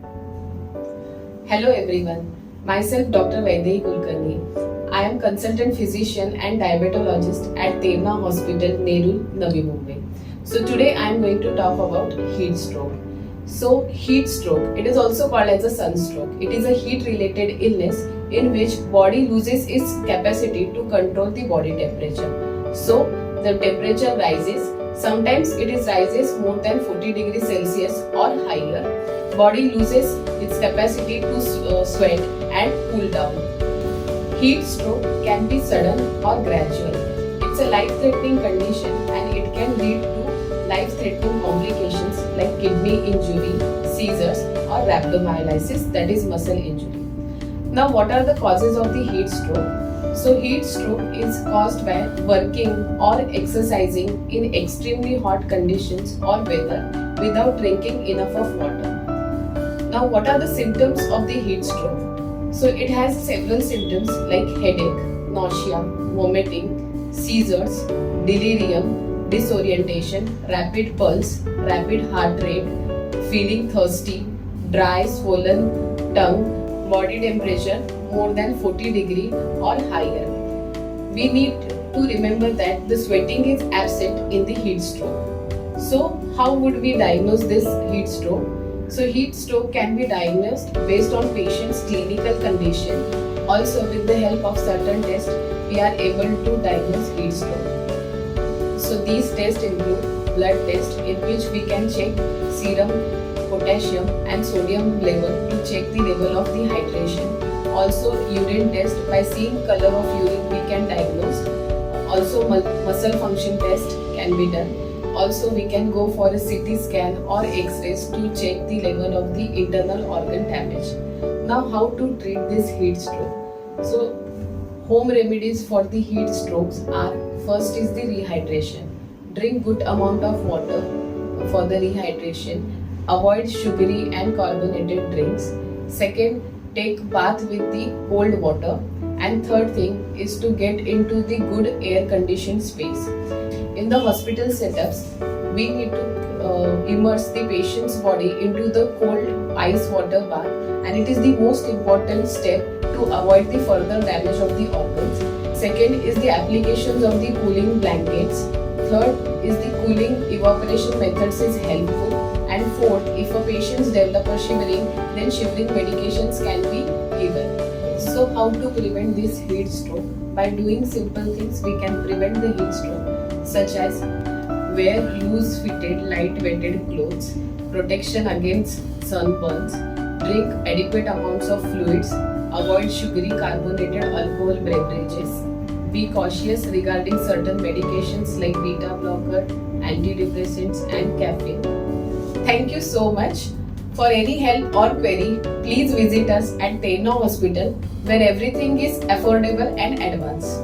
Hello everyone, myself Dr. Vaidehi Kulkarni. I am consultant physician and diabetologist at Tevna Hospital, Nerul, Navi Mumbai. So today I am going to talk about heat stroke. So heat stroke, it is also called as a sunstroke. It is a heat related illness in which body loses its capacity to control the body temperature. So the temperature rises. Sometimes it is rises more than 40 degrees Celsius or higher. Body loses its capacity to sweat and cool down. Heat stroke can be sudden or gradual. It's a life-threatening condition and it can lead to life-threatening complications like kidney injury, seizures or rhabdomyolysis, that is muscle injury. Now what are the causes of the heat stroke? So heat stroke is caused by working or exercising in extremely hot conditions or weather without drinking enough of water. Now what are the symptoms of the heat stroke? So it has several symptoms like headache, nausea, vomiting, seizures, delirium, disorientation, rapid pulse, rapid heart rate, feeling thirsty, dry, swollen tongue, body temperature more than 40 degree or higher. We need to remember that the sweating is absent in the heat stroke. So how would we diagnose this heat stroke? So heat stroke can be diagnosed based on patient's clinical condition. Also with the help of certain tests, we are able to diagnose heat stroke. So these tests include blood test in which we can check serum, potassium and sodium level to check the level of the hydration. Also urine test, by seeing color of urine we can diagnose. Also muscle function test can be done. Also we can go for a CT scan or X-rays to check the level of the internal organ damage. Now how to treat this heat stroke? So home remedies for the heat strokes are, first is the rehydration. Drink good amount of water for the rehydration. Avoid sugary and carbonated drinks. Second, take bath with the cold water. And third thing is to get into the good air conditioned space. In the hospital setups, we need to immerse the patient's body into the cold ice water bath, and it is the most important step to avoid the further damage of the organs. Second is the applications of the cooling blankets. Third is the cooling evaporation methods is helpful. And fourth, if a patient develops shivering, then shivering medications can be given. So how to prevent this heat stroke? By doing simple things, we can prevent the heat stroke, such as wear loose fitted light weighted clothes, protection against sunburns, drink adequate amounts of fluids, avoid sugary carbonated alcohol beverages, be cautious regarding certain medications like beta blocker, antidepressants and caffeine. Thank you so much. For any help or query, please visit us at Tevna Hospital, where everything is affordable and advanced.